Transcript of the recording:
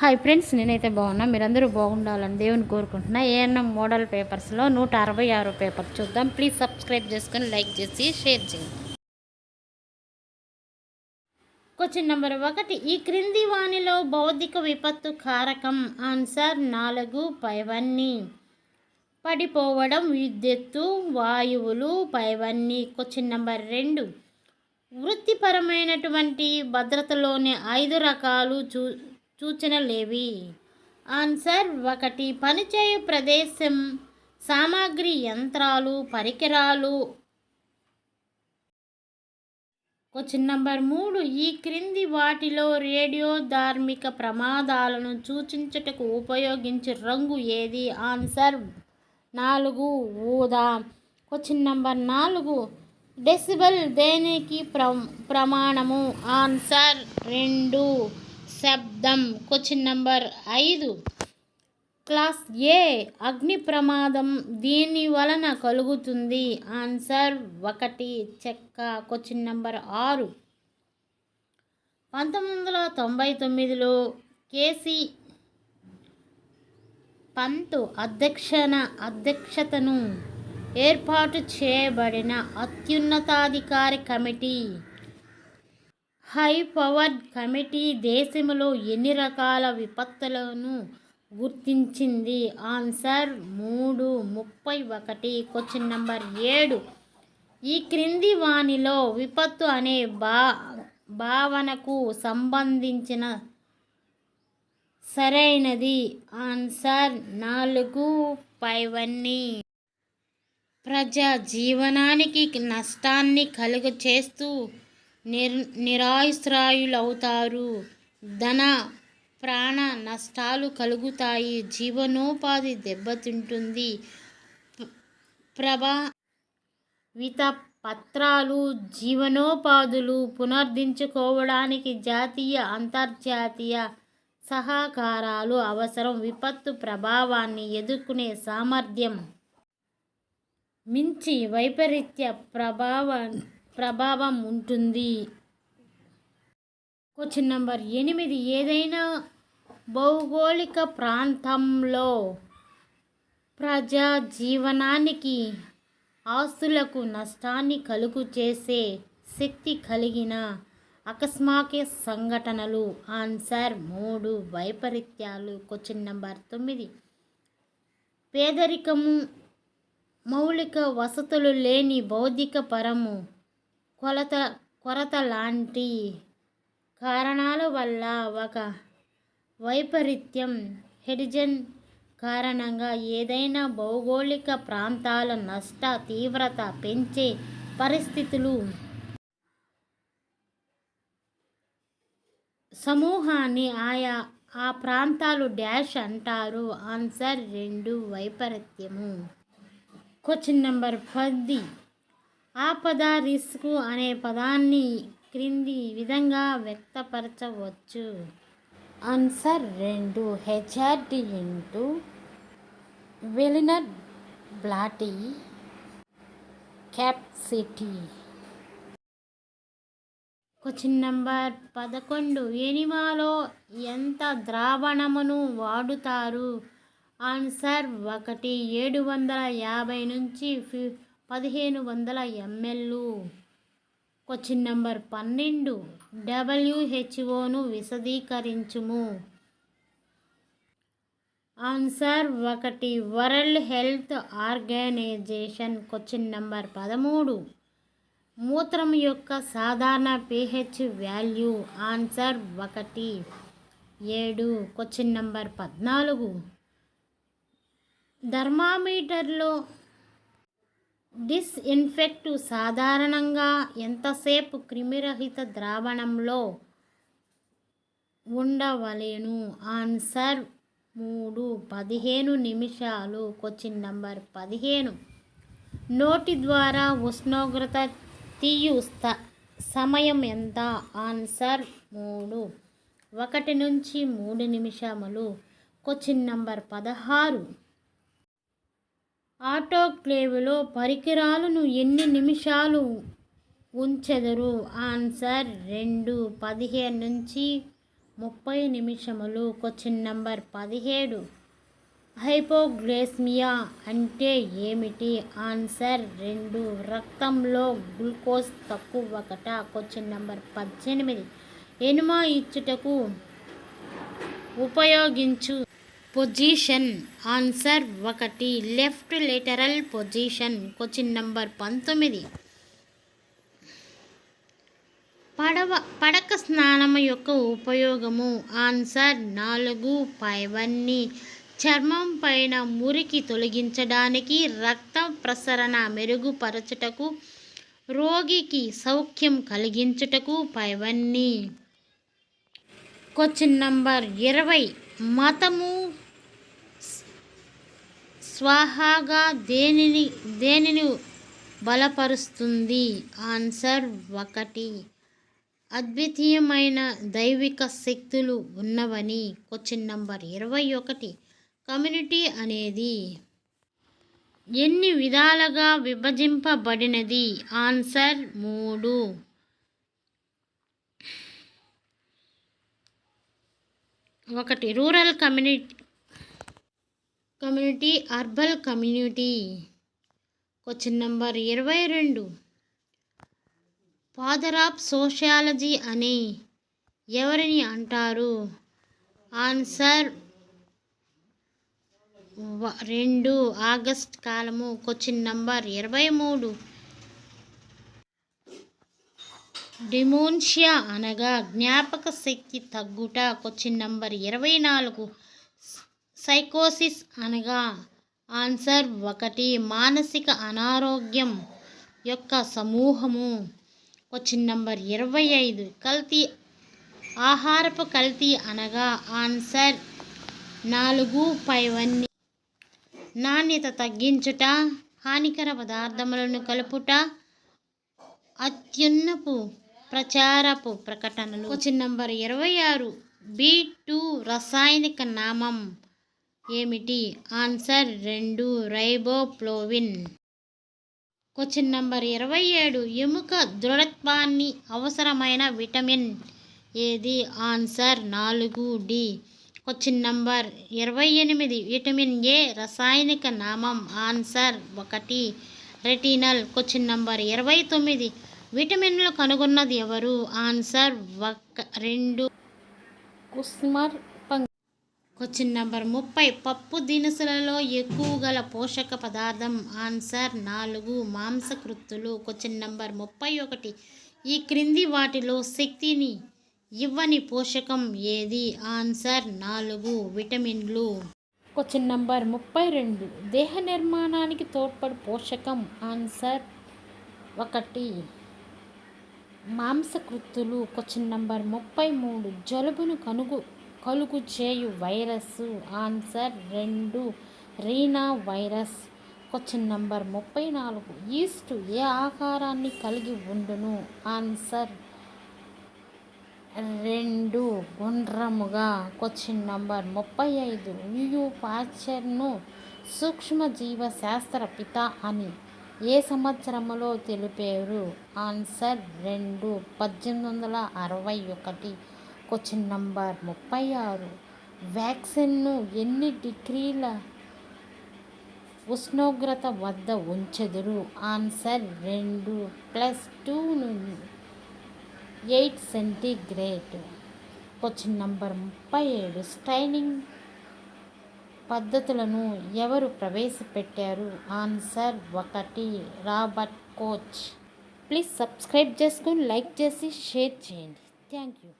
Hi friends, నేనైతే బాగున్నా. మీరందరూ బాగుండాలని దేవుని కోరుకుంటున్నా. ఏఎన్ఎం మోడల్ పేపర్స్లో 166 పేపర్ చూద్దాం. ప్లీజ్ సబ్స్క్రైబ్ చేసుకొని లైక్ చేసి షేర్ చేయండి. Question number 1. ఈ క్రింది వానిలో భౌతిక విపత్తు కారకం. ఆన్సర్ 4 పైవన్నీ. పడిపోవడం, విద్యుత్తు, వాయువులు, పైవన్నీ. Question number 2. వృత్తిపరమైనటువంటి భద్రతలోని 5 రకాలు సూచనలేవి. ఆన్సర్ 1. పనిచేయు ప్రదేశం, సామాగ్రి, యంత్రాలు, పరికరాలు. Question number 3. ఈ క్రింది వాటిలో రేడియో ధార్మిక ప్రమాదాలను సూచించుటకు ఉపయోగించే రంగు ఏది? ఆన్సర్ 4 ఊదా. Question number 4. డెసిబెల్ దేనికి ప్రమాణము? ఆన్సర్ 2 శబ్దం. Question number 5. క్లాస్ ఏ అగ్ని ప్రమాదం దీని వలన కలుగుతుంది? ఆన్సర్ 1 చెక్క. Question number 6. 1999లో కేసీ పంత్ అధ్యక్షతను ఏర్పాటు చేయబడిన అత్యున్నతాధికారి కమిటీ, హై పవర్డ్ కమిటీ దేశంలో ఎన్ని రకాల విపత్తులను గుర్తించింది? ఆన్సర్ 31. Question number 7. ఈ క్రింది వానిలో విపత్తు అనే భావనకు సంబంధించిన సరైనది? ఆన్సర్ 4 పైవన్నీ. ప్రజా జీవనానికి నష్టాన్ని కలుగచేస్తూ నిరాశ్రయులవుతారు. ధన ప్రాణ నష్టాలు కలుగుతాయి. జీవనోపాధి దెబ్బతింటుంది. ప్రభావిత పత్రాలు జీవనోపాధులు పునరుద్ధరించుకోవడానికి జాతీయ అంతర్జాతీయ సహకారాలు అవసరం. విపత్తు ప్రభావాన్ని ఎదుర్కొనే సామర్థ్యం మించి వైపరీత్య ప్రభావం ఉంటుంది. Question number 8. ఏదైనా భౌగోళిక ప్రాంతంలో ప్రజా జీవనానికి ఆస్తులకు నష్టాన్ని కలుగు చేసే శక్తి కలిగిన అకస్మాత్య సంఘటనలు? ఆన్సర్ 3 వైపరీత్యాలు. Question number 9. పేదరికము, మౌలిక వసతులు లేని భౌతిక పరము కొరత లాంటి కారణాల వల్ల ఒక వైపరీత్యం హెడ్జన్ కారణంగా ఏదైనా భౌగోళిక ప్రాంతాల నష్ట తీవ్రత పెంచే పరిస్థితులు సమూహాన్ని ఆ ప్రాంతాలు డాష్ అంటారు. ఆన్సర్ 2 వైపరీత్యము. Question number 10. ఆపద, రిస్క్ అనే పదాన్ని క్రింది విధంగా వ్యక్తపరచవచ్చు? Answer 2 hazard into vulnerability capacity. Question number 11. ఎనిమాలో ఎంత ద్రావణమును వాడుతారు? ఆన్సర్ 1 750 నుంచి 1500 ml. Question number 12. WHOను విశదీకరించుము. Answer 1 world health organization. Question number 13. మూత్రం యొక్క సాధారణ pH value? Answer 1 7. Question number 14. థర్మామీటర్లో డిస్ఇన్ఫెక్ట్ సాధారణంగా ఎంతసేపు క్రిమిరహిత ద్రావణంలో ఉండవలెను? ఆన్సర్ 3 15 నిమిషాలు. Question number 15. నోటి ద్వారా ఉష్ణోగ్రత తీయు సమయం ఎంత? ఆన్సర్ 3 1 నుంచి 3 నిమిషములు. Question number 16. ఆటోక్లేవ్లో పరికరాలను ఎన్ని నిమిషాలు ఉంచెదరు? ఆన్సర్ 2 15 నుంచి 30 నిమిషములు. Question number 17. హైపోగ్లైసెమియా అంటే ఏమిటి? ఆన్సర్ 2. రక్తంలో గ్లూకోజ్ తక్కువట. Question number 18. ఎనుమ ఇచ్చుటకు ఉపయోగించు position. Answer 1. Left lateral position. Question number 19. పడక స్నానం యొక్క ఉపయోగము. ఆన్సర్ 4. పైవన్నీ చర్మం పైన మురికి తొలగించడానికి, రక్త ప్రసరణ మెరుగుపరచుటకు, రోగికి సౌఖ్యం కలిగించుటకు. పైవన్నీ. Question number 20. మతము స్వహాగా దేనిని బలపరుస్తుంది? ఆన్సర్ 1. అద్వితీయమైన దైవిక శక్తులు ఉన్నవని. Question number 21. కమ్యూనిటీ అనేది ఎన్ని విధాలుగా విభజింపబడినది? Answer 3. 1. Rural community, urban community. Question number 22. Father of sociology అని ఎవరిని అంటారు? ఆన్సర్ 2. ఆగస్ట్ కాలము. Question number 23. డిమెన్షియా అనగా జ్ఞాపక శక్తి తగ్గుట. Question number 24. సైకోసిస్ అనగా? ఆన్సర్ 1. మానసిక అనారోగ్యం యొక్క సమూహము. Question number 25. ఆహారపు కల్తీ అనగా? ఆన్సర్ 4. పైవన్నీ నాణ్యత తగ్గించుట, హానికర పదార్థములను కలుపుట, అత్యున్నపు ప్రచారపు ప్రకటనలు. Question number 26. B2 రసాయనిక నామం ఏమిటి? ఆన్సర్ 2. రైబోఫ్లోవిన్. Question number 27. ఎముక దృఢత్వాన్ని అవసరమైన విటమిన్ ఏది? Answer 4. D. Question number 28. Vitamin A రసాయనిక నామం. ఆన్సర్ 1. రెటినల్. Question number 29. విటమిన్లు కనుగొన్నది ఎవరు? Answer 2. Casimir Funk. Question number 30. పప్పు దినుసులలో ఎక్కువ గల పోషక పదార్థం. ఆన్సర్ 4. మాంసకృత్తులు. Question number 31. ఈ క్రింది వాటిలో శక్తిని ఇవ్వని పోషకం ఏది? ఆన్సర్ 4. విటమిన్లు. Question number 32. దేహ నిర్మాణానికి తోడ్పడు పోషకం. ఆన్సర్ 1. మాంసకృత్తులు. Question number 33. జలుబును కలుగు చేయు virus. Answer 2. Rhino virus. Question number 34. Yeast ఏ ఆకారాన్ని కలిగి ఉండును? ఆన్సర్ 2. గుండ్రముగా. Question number 35. లియో పాశ్చర్ను సూక్ష్మజీవ శాస్త్ర పిత అని ఏ సంవత్సరంలో తెలిపారు? ఆన్సర్ 2. 1861. Question number 36. వ్యాక్సిన్ను ఎన్ని డిగ్రీల ఉష్ణోగ్రత వద్ద ఉంచెదరు? ఆన్సర్ 2 + 2 నుండి 8 సెంటీగ్రేడ్. Question number 37. స్టైనింగ్ పద్ధతులను ఎవరు ప్రవేశపెట్టారు? Answer 1. Robert Koch. Please subscribe చేసుకొని లైక్ చేసి షేర్ చేయండి. Thank you.